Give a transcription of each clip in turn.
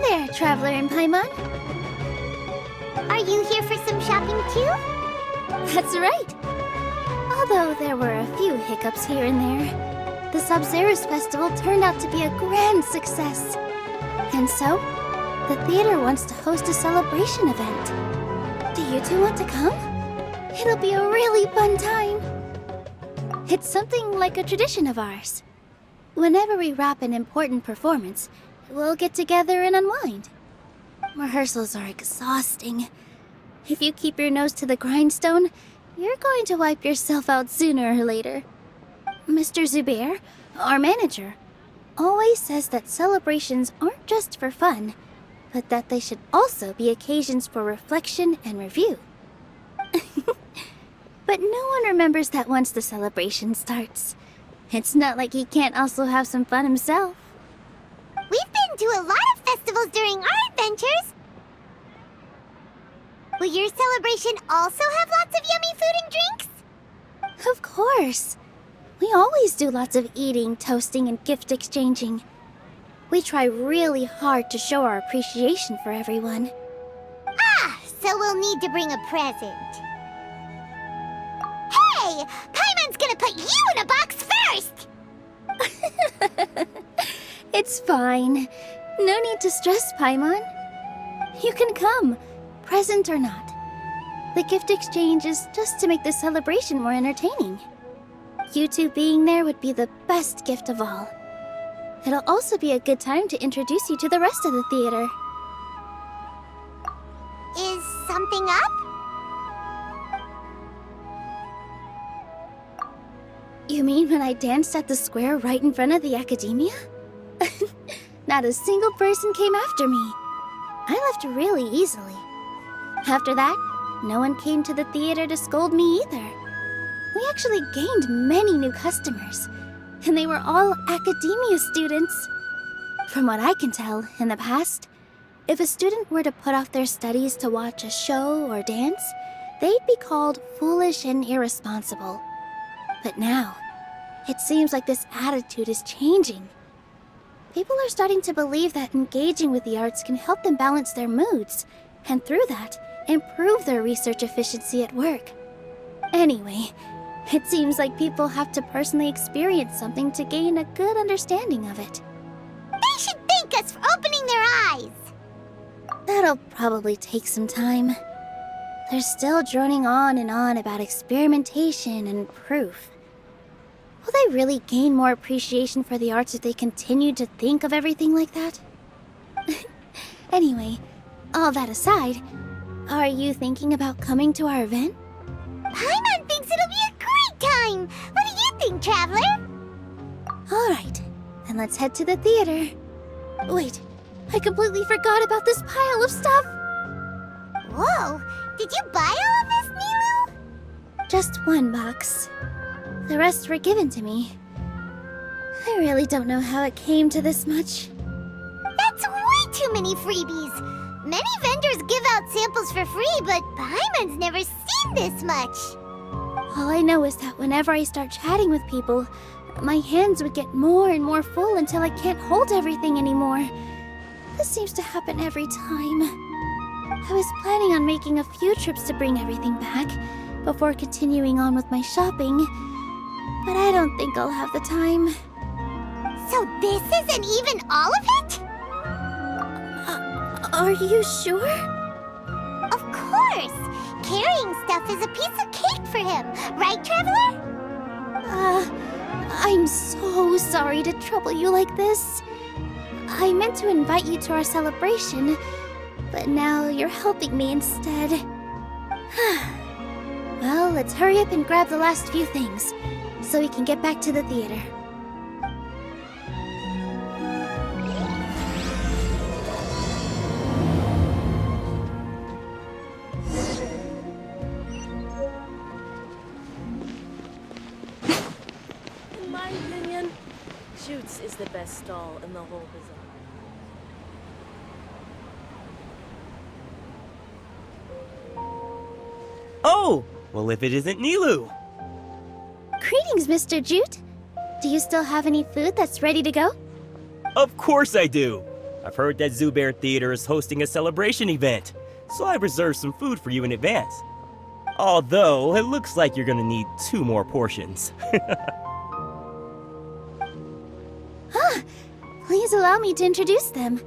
there, Traveler and Paimon. Are you here for some shopping too? That's right. Although there were a few hiccups here and there, the Sabzeruz Festival turned out to be a grand success. And so, the theater wants to host a celebration event. Do you two want to come? It'll be a really fun time. It's something like a tradition of ours. Whenever we wrap an important performance, we'll get together and unwind. Rehearsals are exhausting. If you keep your nose to the grindstone, you're going to wipe yourself out sooner or later. Mr. Zubair, our manager, always says that celebrations aren't just for fun, but that they should also be occasions for reflection and review. But no one remembers that once the celebration starts. It's not like he can't also have some fun himself. We've been to a lot of festivals during our adventures. Will your celebration also have lots of yummy food and drinks? Of course. We always do lots of eating, toasting, and gift exchanging. We try really hard to show our appreciation for everyone. Ah, so we'll need to bring a present. Hey! Paimon's gonna put you in a box first! It's fine. No need to stress, Paimon. You can come, present or not. The gift exchange is just to make the celebration more entertaining. You two being there would be the best gift of all. It'll also be a good time to introduce you to the rest of the theater. Is something up? You mean when I danced at the square right in front of the academia? Not a single person came after me. I left really easily. After that, no one came to the theater to scold me either. We actually gained many new customers, and they were all academia students. From what I can tell, in the past, if a student were to put off their studies to watch a show or dance, they'd be called foolish and irresponsible. But now, it seems like this attitude is changing. People are starting to believe that engaging with the arts can help them balance their moods, and through that, improve their research efficiency at work. Anyway, it seems like people have to personally experience something to gain a good understanding of it. They should thank us for opening their eyes! That'll probably take some time. They're still droning on and on about experimentation and proof. Will they really gain more appreciation for the arts if they continue to think of everything like that? Anyway, all that aside, are you thinking about coming to our event? Paimon thinks it'll be a great time! What do you think, Traveler? Alright, then let's head to the theater. Wait, I completely forgot about this pile of stuff! Whoa! Did you buy all of this, Nilou? Just one box. The rest were given to me. I really don't know how it came to this much. That's way too many freebies! Many vendors give out samples for free, but Paimon's never seen this much! All I know is that whenever I start chatting with people, my hands would get more and more full until I can't hold everything anymore. This seems to happen every time. I was planning on making a few trips to bring everything back before continuing on with my shopping, but I don't think I'll have the time. So this isn't even all of it? Are you sure? Of course! Carrying stuff is a piece of cake for him, right, Traveler? I'm so sorry to trouble you like this. I meant to invite you to our celebration, but now you're helping me instead. Well, let's hurry up and grab the last few things, so we can get back to the theater. In my opinion, Shoots is the best stall in the whole bazaar. Oh! Well, if it isn't Nilou! Greetings, Mr. Jute. Do you still have any food that's ready to go? Of course I do! I've heard that Zubair Theater is hosting a celebration event, so I reserved some food for you in advance. Although, it looks like you're gonna need 2 more portions. Please allow me to introduce them.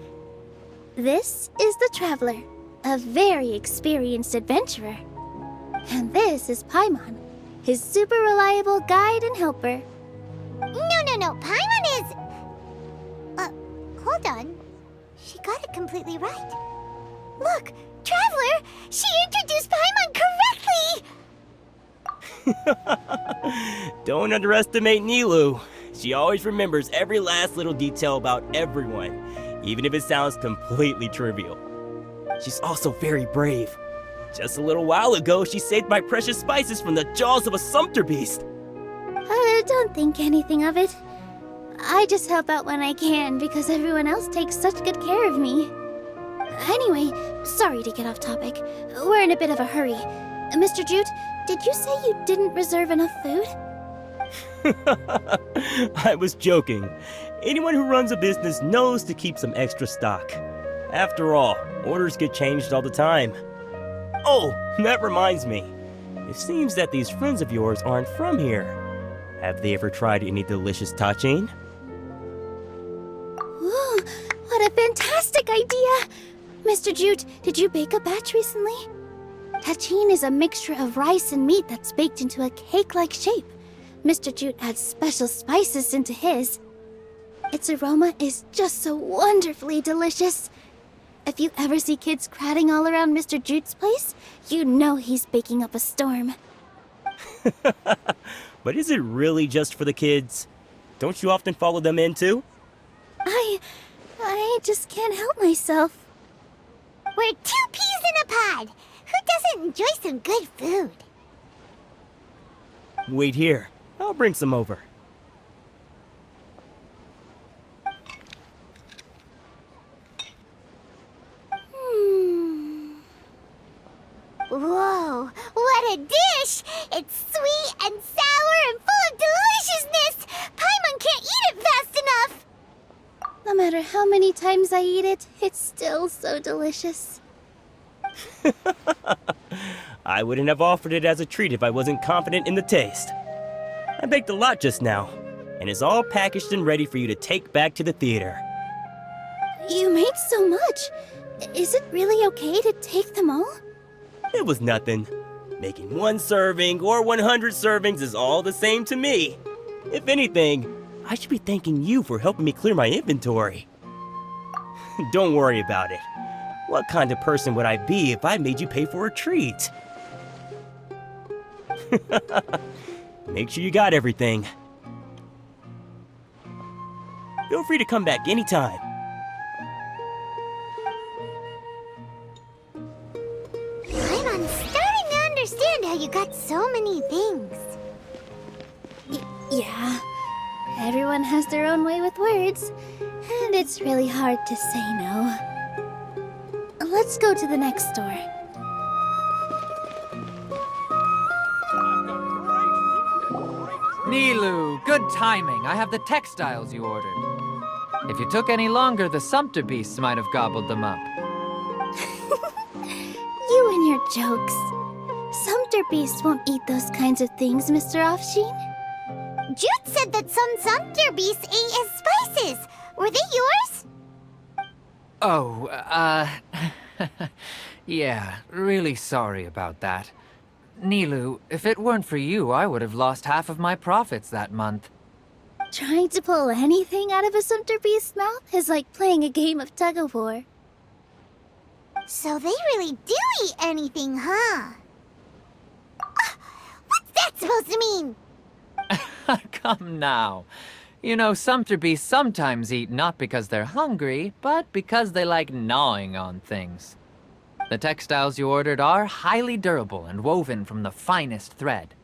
This is the Traveler, a very experienced adventurer. And this is Paimon, his super reliable guide and helper. No. Paimon is... hold on. She got it completely right. Look, Traveler! She introduced Paimon correctly! Don't underestimate Nilou. She always remembers every last little detail about everyone, even if it sounds completely trivial. She's also very brave. Just a little while ago, she saved my precious spices from the jaws of a sumpter beast. Don't think anything of it. I just help out when I can because everyone else takes such good care of me. Anyway, sorry to get off topic. We're in a bit of a hurry. Mr. Jute, did you say you didn't reserve enough food? I was joking. Anyone who runs a business knows to keep some extra stock. After all, orders get changed all the time. Oh, that reminds me. It seems that these friends of yours aren't from here. Have they ever tried any delicious tachin? Ooh, what a fantastic idea! Mr. Jute, did you bake a batch recently? Tachin is a mixture of rice and meat that's baked into a cake-like shape. Mr. Jute adds special spices into his. Its aroma is just so wonderfully delicious. If you ever see kids crowding all around Mr. Jute's place, you know he's baking up a storm. But is it really just for the kids? Don't you often follow them in too? I just can't help myself. We're 2 peas in a pod! Who doesn't enjoy some good food? Wait here. I'll bring some over. Whoa, what a dish! It's sweet and sour and full of deliciousness! Paimon can't eat it fast enough! No matter how many times I eat it, it's still so delicious. I wouldn't have offered it as a treat if I wasn't confident in the taste. I baked a lot just now, and it's all packaged and ready for you to take back to the theater. You made so much. Is it really okay to take them all? It was nothing. Making 1 serving or 100 servings is all the same to me. If anything, I should be thanking you for helping me clear my inventory. Don't worry about it. What kind of person would I be if I made you pay for a treat? Make sure you got everything. Feel free to come back anytime. I'm starting to understand how you got so many things. Yeah. Everyone has their own way with words, and it's really hard to say no. Let's go to the next store. Nilou, good timing. I have the textiles you ordered. If you took any longer, the sumpter beasts might have gobbled them up. You and your jokes. Sumpter beasts won't eat those kinds of things, Mr. Offsheen. Jude said that some sumpter beasts ate his spices. Were they yours? Oh, yeah, really sorry about that. Nilou, if it weren't for you, I would have lost half of my profits that month. Trying to pull anything out of a sumpter beast's mouth is like playing a game of tug-of-war. So they really do eat anything, huh? What's that supposed to mean? Come now. You know, sumpter beasts sometimes eat not because they're hungry, but because they like gnawing on things. The textiles you ordered are highly durable and woven from the finest thread.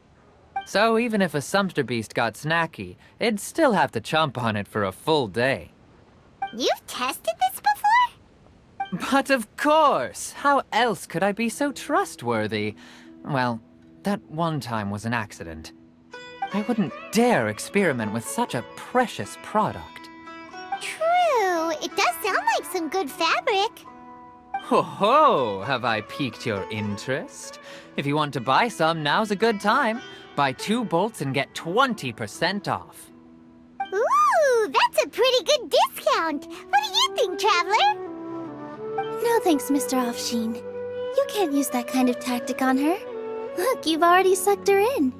So even if a sumpter beast got snacky, it'd still have to chomp on it for a full day. You've tested this before? But of course! How else could I be so trustworthy? Well, that one time was an accident. I wouldn't dare experiment with such a precious product. True. It does sound like some good fabric. Ho ho! Have I piqued your interest? If you want to buy some, now's a good time. Buy 2 bolts and get 20% off. Ooh, that's a pretty good discount. What do you think, Traveler? No thanks, Mr. Offsheen. You can't use that kind of tactic on her. Look, you've already sucked her in.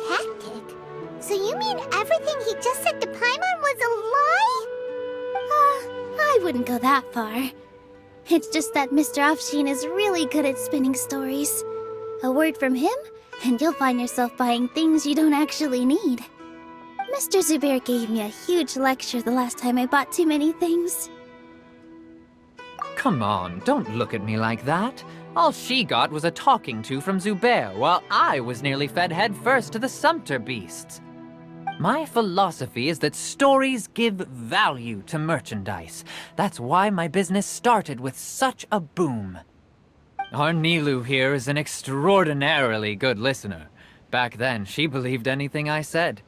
Tactic? So you mean everything he just said to Paimon was a lie? I wouldn't go that far. It's just that Mr. Offsheen is really good at spinning stories. A word from him, and you'll find yourself buying things you don't actually need. Mr. Zubair gave me a huge lecture the last time I bought too many things. Come on, don't look at me like that. All she got was a talking to from Zubair, while I was nearly fed headfirst to the Sumpter beasts. My philosophy is that stories give value to merchandise. That's why my business started with such a boom. Our Nilu here is an extraordinarily good listener. Back then, she believed anything I said.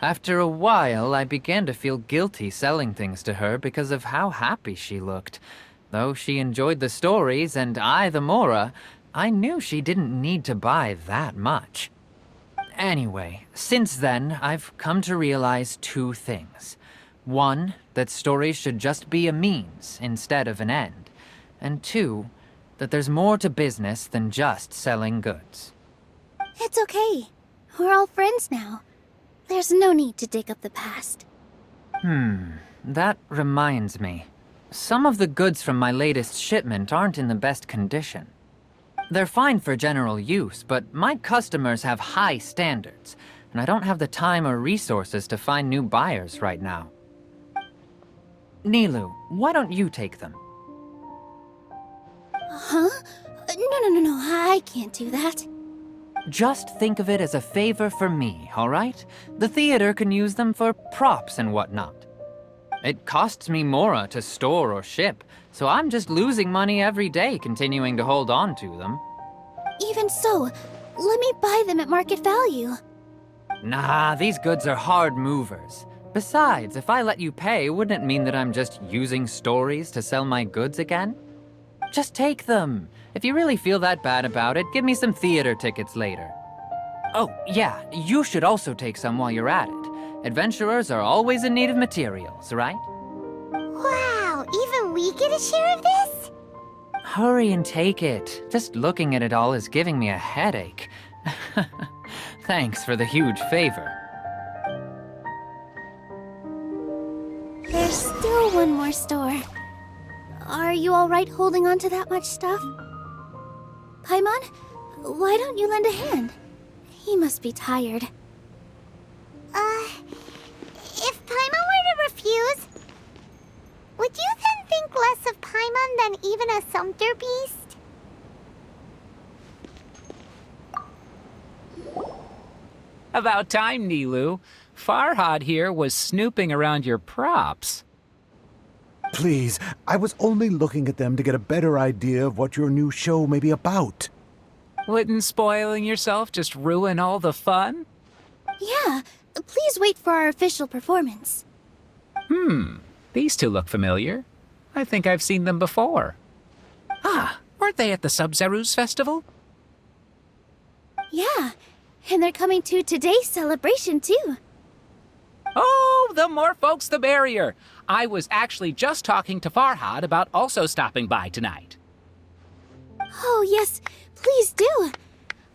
After a while, I began to feel guilty selling things to her because of how happy she looked. Though she enjoyed the stories and I the Mora, I knew she didn't need to buy that much. Anyway, since then, I've come to realize 2 things. 1, that stories should just be a means instead of an end. And 2, that there's more to business than just selling goods. It's okay. We're all friends now. There's no need to dig up the past. That reminds me. Some of the goods from my latest shipment aren't in the best condition. They're fine for general use, but my customers have high standards, and I don't have the time or resources to find new buyers right now. Nilu, why don't you take them? Huh? No, I can't do that. Just think of it as a favor for me, all right? The theater can use them for props and whatnot. It costs me Mora to store or ship, so I'm just losing money every day continuing to hold on to them. Even so, let me buy them at market value. Nah, these goods are hard movers. Besides, if I let you pay, wouldn't it mean that I'm just using stories to sell my goods again? Just take them. If you really feel that bad about it, give me some theater tickets later. Oh, yeah, you should also take some while you're at it. Adventurers are always in need of materials, right? Wow, even we get a share of this? Hurry and take it. Just looking at it all is giving me a headache. Thanks for the huge favor. There's still one more store. Are you alright holding on to that much stuff? Paimon, why don't you lend a hand? He must be tired. If Paimon were to refuse, would you then think less of Paimon than even a Sumpter beast? About time, Nilu. Farhad here was snooping around your props. Please, I was only looking at them to get a better idea of what your new show may be about. Wouldn't spoiling yourself just ruin all the fun? Yeah, please wait for our official performance. These 2 look familiar. I think I've seen them before. Ah, weren't they at the Sub-Zerus festival? Yeah, and they're coming to today's celebration too. Oh, the more folks the merrier. I was actually just talking to Farhad about also stopping by tonight. Oh yes, please do.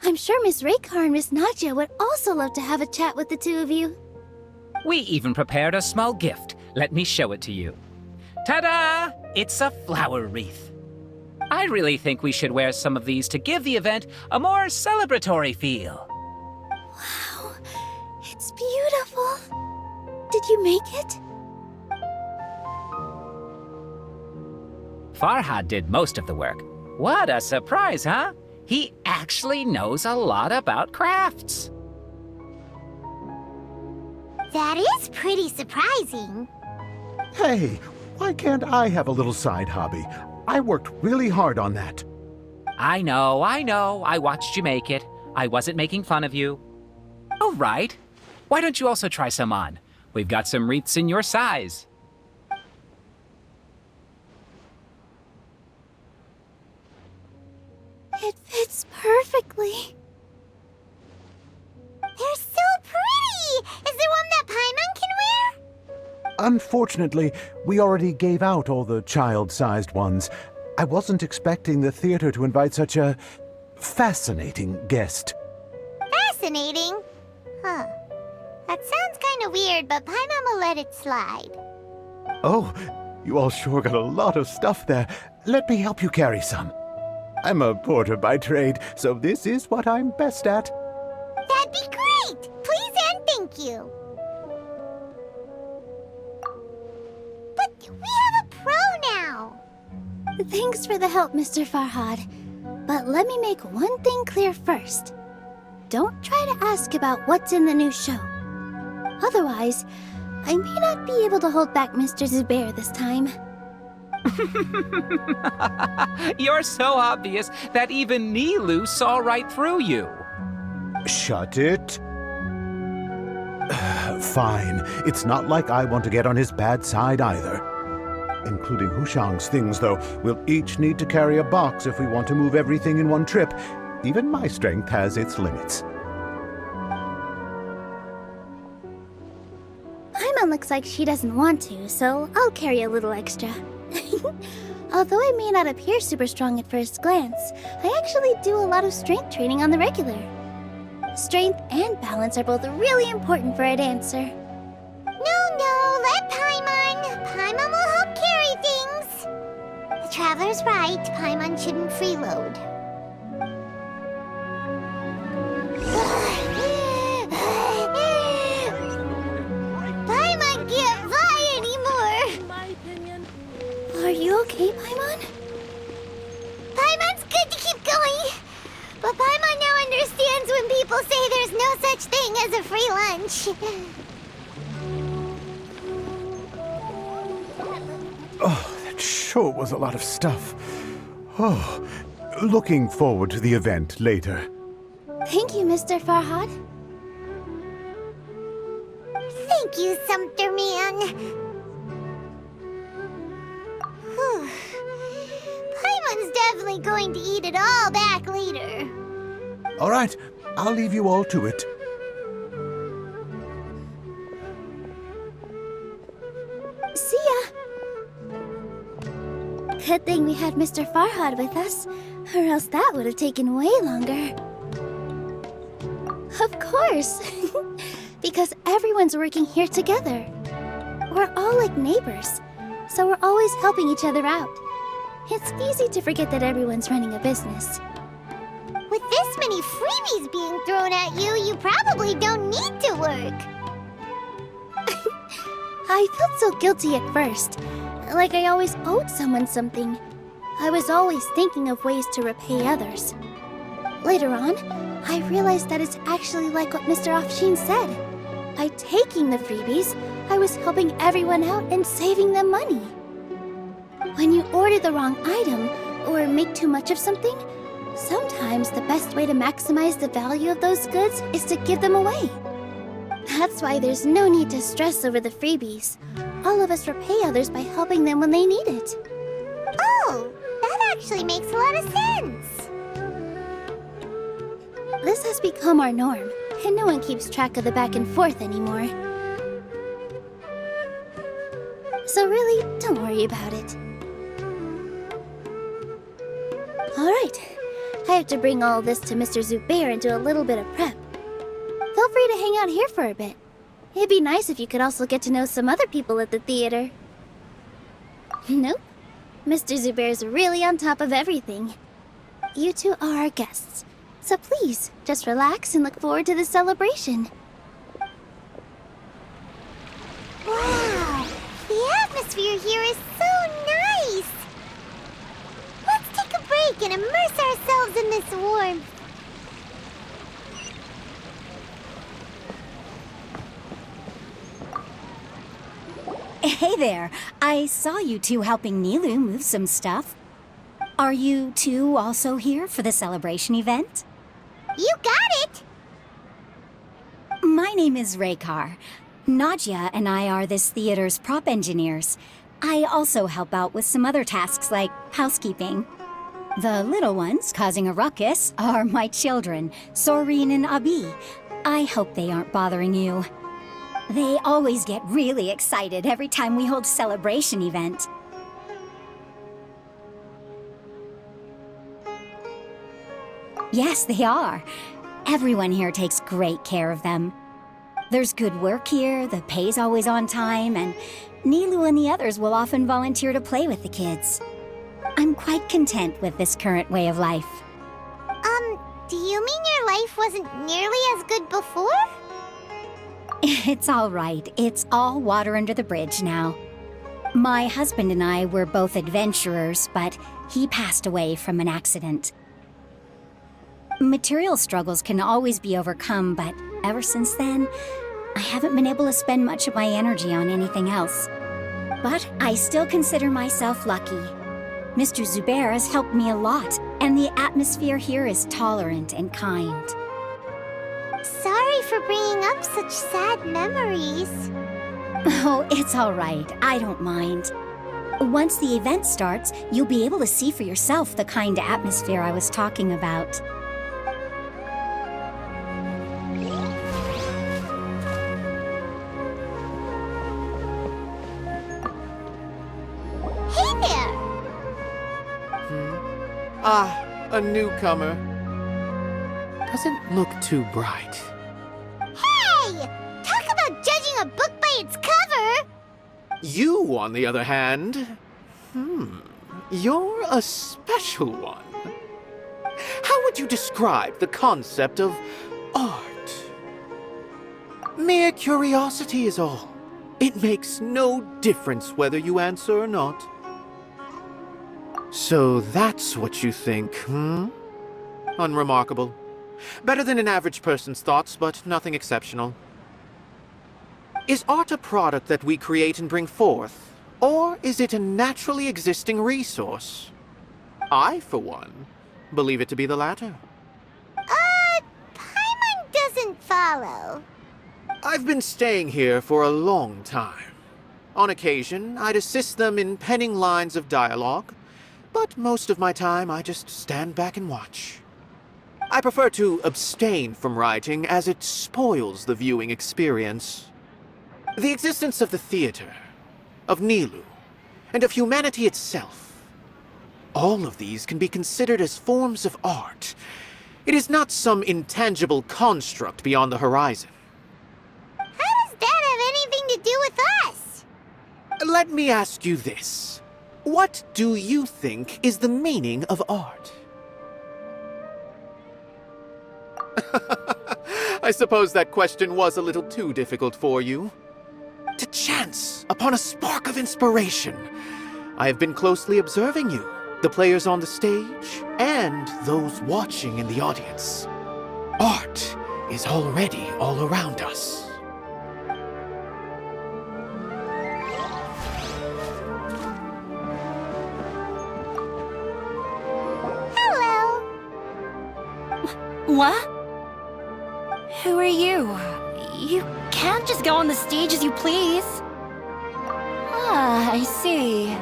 I'm sure Miss Raykar and Miss Nadja would also love to have a chat with the 2 of you. We even prepared a small gift. Let me show it to you. Ta-da! It's a flower wreath. I really think we should wear some of these to give the event a more celebratory feel. Wow, it's beautiful. Did you make it? Farhad did most of the work. What a surprise, huh? He actually knows a lot about crafts. That is pretty surprising. Hey, why can't I have a little side hobby? I worked really hard on that. I know. I watched you make it. I wasn't making fun of you. Oh, right. Why don't you also try some on? We've got some wreaths in your size. It fits perfectly. They're so pretty! Is there one that Paimon can wear? Unfortunately, we already gave out all the child-sized ones. I wasn't expecting the theater to invite such a fascinating guest. Fascinating? Huh. That sounds kinda weird, but Paimon will let it slide. Oh, you all sure got a lot of stuff there. Let me help you carry some. I'm a porter by trade, so this is what I'm best at. That'd be great! Please and thank you. But we have a pro now. Thanks for the help, Mr. Farhad. But let me make one thing clear first. Don't try to ask about what's in the new show. Otherwise, I may not be able to hold back Mr. Zubair this time. You're so obvious that even Nilu saw right through you. Shut it. Fine. It's not like I want to get on his bad side either. Including Hushang's things, though. We'll each need to carry a box if we want to move everything in one trip. Even my strength has its limits. Paimon looks like she doesn't want to, so I'll carry a little extra. Although I may not appear super strong at first glance, I actually do a lot of strength training on the regular. Strength and balance are both really important for a dancer. No, let Paimon. Paimon will help carry things. The Traveler's right. Paimon shouldn't freeload. Paimon can't fly anymore. In my opinion, Are you okay, Paimon? Paimon's good to keep going. But Paimon now understands when people say there's no such thing as a free lunch. Oh, that sure was a lot of stuff. Oh, looking forward to the event later. Thank you, Mr. Farhad. Thank you, Sumpter Man. Whew. Paimon's definitely going to eat it all back later. All right, I'll leave you all to it. See ya! Good thing we had Mr. Farhad with us, or else that would have taken way longer. Of course! Because everyone's working here together. We're all like neighbors, so we're always helping each other out. It's easy to forget that everyone's running a business. With this many freebies being thrown at you, you probably don't need to work. I felt so guilty at first, like I always owed someone something. I was always thinking of ways to repay others. Later on, I realized that it's actually like what Mr. Afshin said. By taking the freebies, I was helping everyone out and saving them money. When you order the wrong item, or make too much of something, sometimes the best way to maximize the value of those goods is to give them away. That's why there's no need to stress over the freebies. All of us repay others by helping them when they need it. Oh, that actually makes a lot of sense. This has become our norm, and no one keeps track of the back and forth anymore. So really, don't worry about it. Alright, I have to bring all this to Mr. Zubair and do a little bit of prep. Feel free to hang out here for a bit. It'd be nice if you could also get to know some other people at the theater. Nope. Mr. Zubair's really on top of everything. You two are our guests, so please, just relax and look forward to the celebration. Wow, the atmosphere here is so nice. Let's take a break and immerse ourselves in this warmth. Hey there. I saw you two helping Nilu move some stuff. Are you two also here for the celebration event? You got it! My name is Raykar. Nadia and I are this theater's prop engineers. I also help out with some other tasks like housekeeping. The little ones causing a ruckus are my children, Soreen and Abi. I hope they aren't bothering you. They always get really excited every time we hold a celebration event. Yes, they are. Everyone here takes great care of them. There's good work here, the pay's always on time, and Nilu and the others will often volunteer to play with the kids. I'm quite content with this current way of life. Do you mean your life wasn't nearly as good before? It's all right. It's all water under the bridge now. My husband and I were both adventurers, but he passed away from an accident. Material struggles can always be overcome, but ever since then, I haven't been able to spend much of my energy on anything else. But I still consider myself lucky. Mr. Zubair has helped me a lot, and the atmosphere here is tolerant and kind. Sorry for bringing up such sad memories. Oh, it's all right. I don't mind. Once the event starts, you'll be able to see for yourself the kind of atmosphere I was talking about. Hey there! Ah, a newcomer. Doesn't look too bright. Hey! Talk about judging a book by its cover! You, on the other hand, you're a special one. How would you describe the concept of art? Mere curiosity is all. It makes no difference whether you answer or not. So that's what you think, Unremarkable. Better than an average person's thoughts, but nothing exceptional. Is art a product that we create and bring forth, or is it a naturally existing resource? I, for one, believe it to be the latter. Paimon doesn't follow. I've been staying here for a long time. On occasion, I'd assist them in penning lines of dialogue, but most of my time I just stand back and watch. I prefer to abstain from writing as it spoils the viewing experience. The existence of the theater, of Nilu, and of humanity itself, all of these can be considered as forms of art. It is not some intangible construct beyond the horizon. How does that have anything to do with us? Let me ask you this. What do you think is the meaning of art? I suppose that question was a little too difficult for you. To chance upon a spark of inspiration, I have been closely observing you, the players on the stage, and those watching in the audience. Art is already all around us. Hello. What? Who are you? You can't just go on the stage as you please. Ah, I see.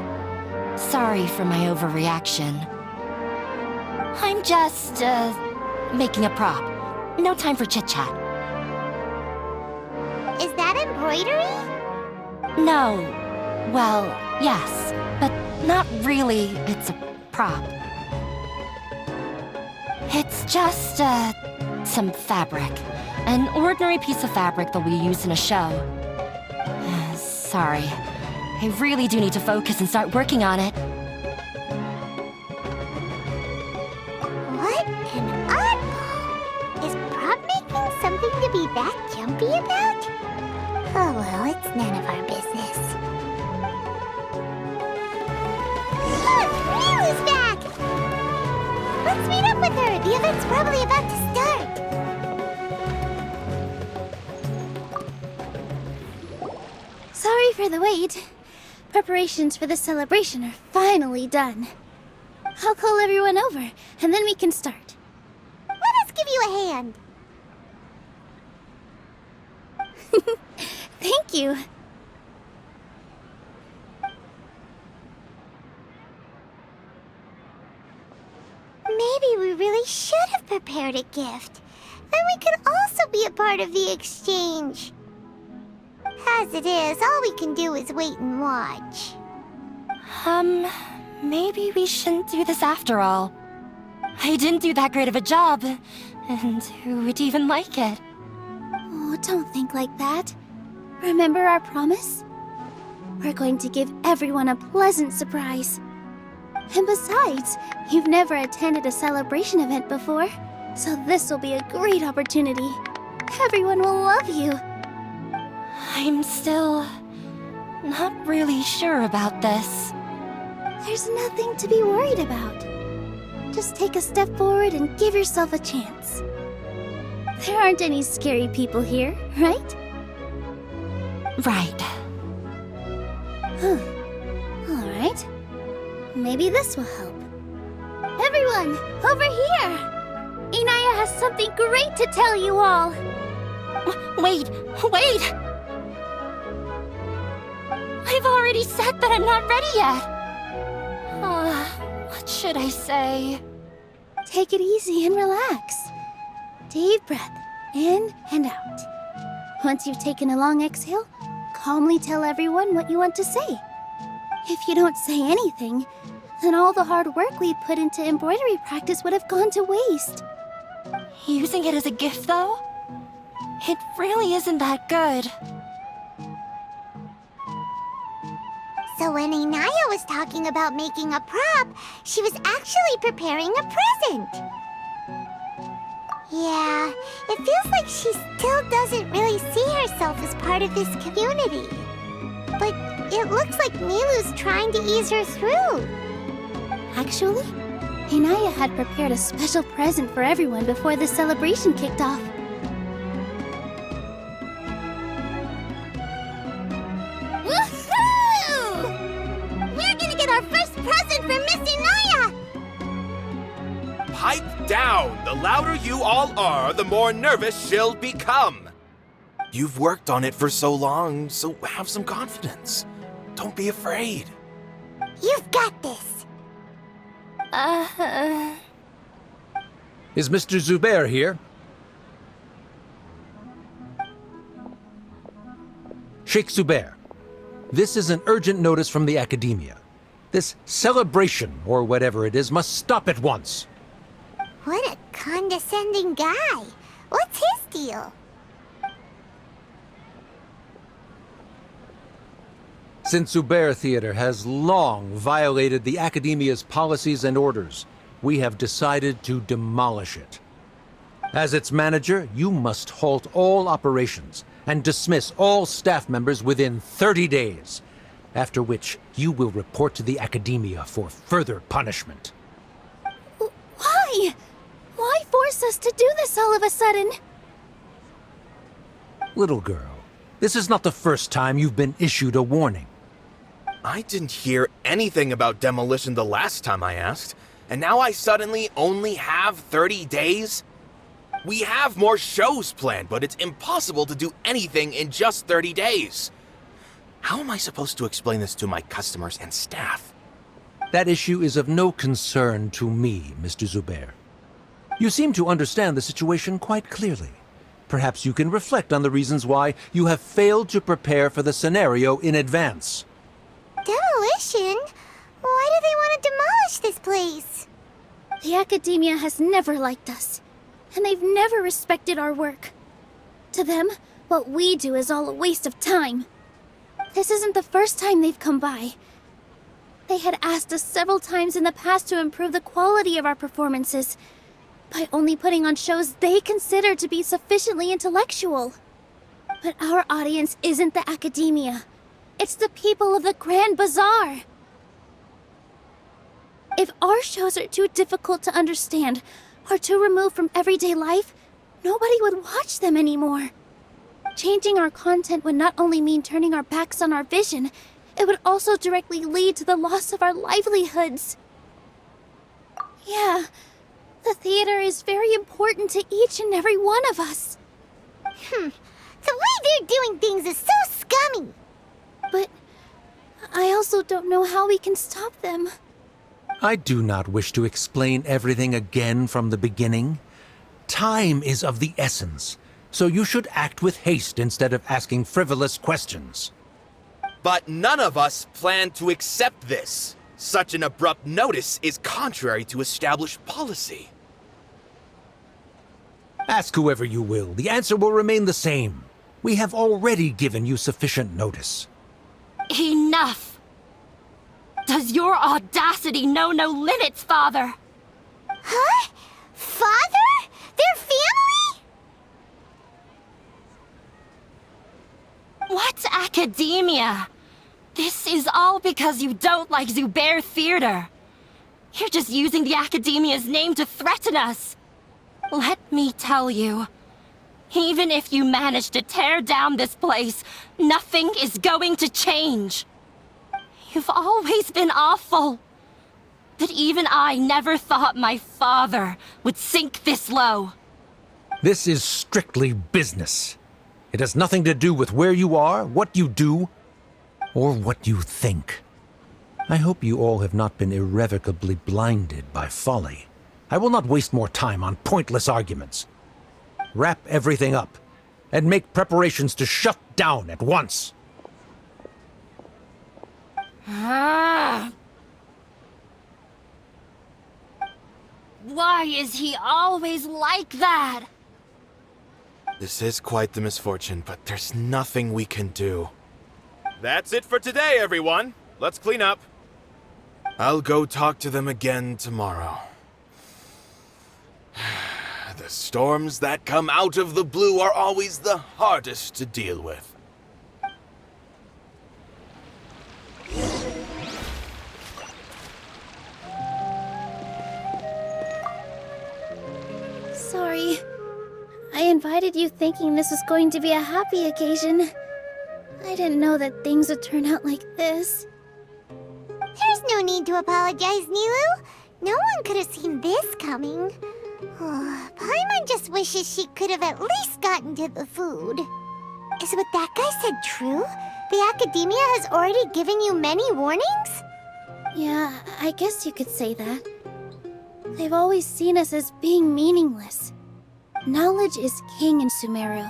Sorry for my overreaction. I'm just, making a prop. No time for chit-chat. Is that embroidery? No. Well, yes, but not really. It's a prop. It's just, some fabric. An ordinary piece of fabric that we use in a show. Sorry. I really do need to focus and start working on it. What an oddball! Is prop making something to be that jumpy about? Oh well, it's none of our business. Look, Rilu's back! Let's meet up with her. The event's probably about to start. Sorry for the wait. Preparations for the celebration are finally done. I'll call everyone over, and then we can start. Let us give you a hand. Thank you. Maybe we really should have prepared a gift. Then we could also be a part of the exchange. As it is, all we can do is wait and watch. Maybe we shouldn't do this after all. I didn't do that great of a job, and who would even like it? Oh, don't think like that. Remember our promise? We're going to give everyone a pleasant surprise. And besides, you've never attended a celebration event before, so this will be a great opportunity. Everyone will love you. I'm still not really sure about this. There's nothing to be worried about. Just take a step forward and give yourself a chance. There aren't any scary people here, right? Right. Huh. All right. Maybe this will help. Everyone, over here! Inaya has something great to tell you all. Wait! I've already said that I'm not ready yet. What should I say? Take it easy and relax. Deep breath, in and out. Once you've taken a long exhale, calmly tell everyone what you want to say. If you don't say anything, then all the hard work we put into embroidery practice would have gone to waste. Using it as a gift, though? It really isn't that good. So when Inaya was talking about making a prop, she was actually preparing a present. Yeah, it feels like she still doesn't really see herself as part of this community. But it looks like Milu's trying to ease her through. Actually, Inaya had prepared a special present for everyone before the celebration kicked off. Woohoo! We're gonna get our first present from Miss Inaya! Pipe down! The louder you all are, the more nervous she'll become. You've worked on it for so long, so have some confidence. Don't be afraid. You've got this. Is Mr. Zubair here? Sheikh Zubair, this is an urgent notice from the Academia. This celebration, or whatever it is, must stop at once. What a condescending guy. What's his deal? Since Zubair Theater has long violated the Academia's policies and orders, we have decided to demolish it. As its manager, you must halt all operations and dismiss all staff members within 30 days, after which you will report to the Academia for further punishment. Why? Why force us to do this all of a sudden? Little girl, this is not the first time you've been issued a warning. I didn't hear anything about demolition the last time I asked, and now I suddenly only have 30 days? We have more shows planned, but it's impossible to do anything in just 30 days. How am I supposed to explain this to my customers and staff? That issue is of no concern to me, Mr. Zubair. You seem to understand the situation quite clearly. Perhaps you can reflect on the reasons why you have failed to prepare for the scenario in advance. Demolition? Why do they want to demolish this place? The Academia has never liked us, and they've never respected our work. To them, what we do is all a waste of time. This isn't the first time they've come by. They had asked us several times in the past to improve the quality of our performances by only putting on shows they consider to be sufficiently intellectual. But our audience isn't the Academia. It's the people of the Grand Bazaar. If our shows are too difficult to understand or too removed from everyday life, nobody would watch them anymore. Changing our content would not only mean turning our backs on our vision, it would also directly lead to the loss of our livelihoods. Yeah, the theater is very important to each and every one of us. The way they're doing things is so scummy. But I also don't know how we can stop them. I do not wish to explain everything again from the beginning. Time is of the essence, so you should act with haste instead of asking frivolous questions. But none of us plan to accept this. Such an abrupt notice is contrary to established policy. Ask whoever you will, the answer will remain the same. We have already given you sufficient notice. Enough! Does your audacity know no limits, Father? Huh? Father? Their family? What academia? This is all because you don't like Zubair Theater. You're just using the academia's name to threaten us. Let me tell you, even if you manage to tear down this place, nothing is going to change. You've always been awful. But even I never thought my father would sink this low. This is strictly business. It has nothing to do with where you are, what you do, or what you think. I hope you all have not been irrevocably blinded by folly. I will not waste more time on pointless arguments. Wrap everything up, and make preparations to shut down at once. Why is he always like that? This is quite the misfortune, but there's nothing we can do. That's it for today, everyone. Let's clean up. I'll go talk to them again tomorrow. The storms that come out of the blue are always the hardest to deal with. Sorry. I invited you thinking this was going to be a happy occasion. I didn't know that things would turn out like this. There's no need to apologize, Nilu. No one could have seen this coming. Paimon just wishes she could have at least gotten to the food. Is what that guy said true? The Academia has already given you many warnings? Yeah, I guess you could say that. They've always seen us as being meaningless. Knowledge is king in Sumeru,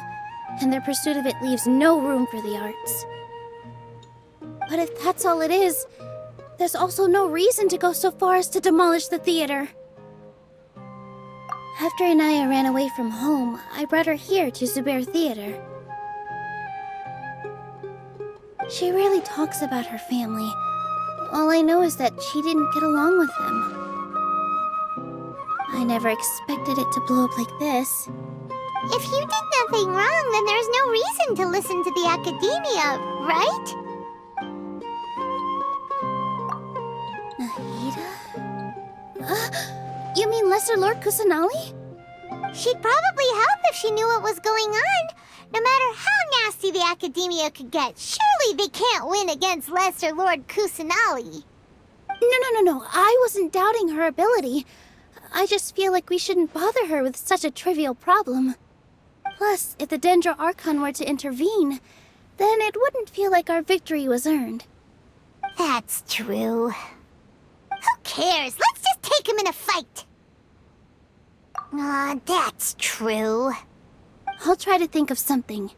and their pursuit of it leaves no room for the arts. But if that's all it is, there's also no reason to go so far as to demolish the theater. After Inaya ran away from home, I brought her here to Zubair Theater. She rarely talks about her family. All I know is that she didn't get along with them. I never expected it to blow up like this. If you did nothing wrong, then there's no reason to listen to the Academia, right? Nahida? You mean Lesser Lord Kusanali? She'd probably help if she knew what was going on. No matter how nasty the Academia could get, surely they can't win against Lesser Lord Kusanali. No. I wasn't doubting her ability. I just feel like we shouldn't bother her with such a trivial problem. Plus, if the Dendro Archon were to intervene, then it wouldn't feel like our victory was earned. That's true. Who cares? Let's just take him in a fight. That's true. I'll try to think of something.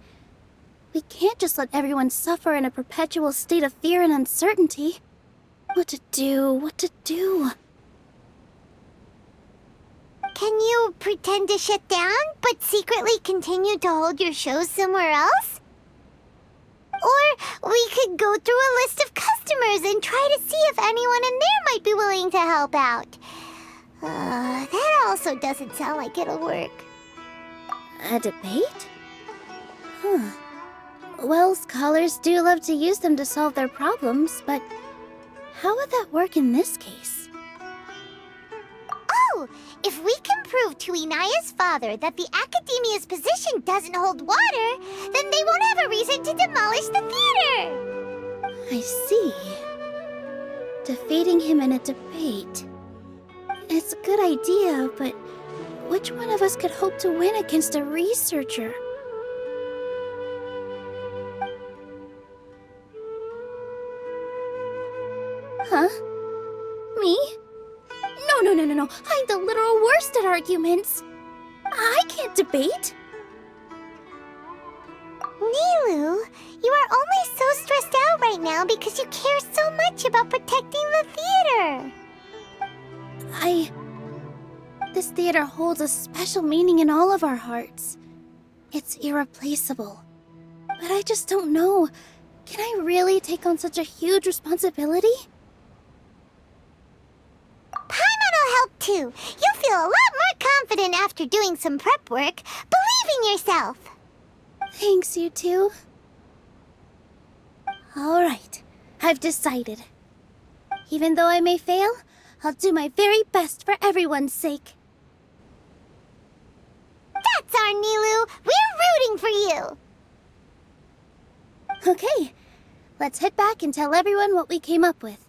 We can't just let everyone suffer in a perpetual state of fear and uncertainty. What to do? Can you pretend to shut down, but secretly continue to hold your shows somewhere else? Or we could go through a list of customers and try to see if anyone in there might be willing to help out. That also doesn't sound like it'll work. A debate? Well, scholars do love to use them to solve their problems, but how would that work in this case? Oh! If we can prove to Inaya's father that the Academia's position doesn't hold water, then they won't have a reason to demolish the theater! I see. Defeating him in a debate. It's a good idea, but which one of us could hope to win against a researcher? Huh? Me? No. I'm the literal worst at arguments. I can't debate. Nilu, you are only so stressed out right now because you care so much about protecting the theater. This theater holds a special meaning in all of our hearts. It's irreplaceable. But I just don't know. Can I really take on such a huge responsibility? Paimon will help too. You'll feel a lot more confident after doing some prep work. Believe in yourself. Thanks, you two. Alright, I've decided. Even though I may fail, I'll do my very best for everyone's sake. That's our Nilu. We're rooting for you. Okay, let's head back and tell everyone what we came up with.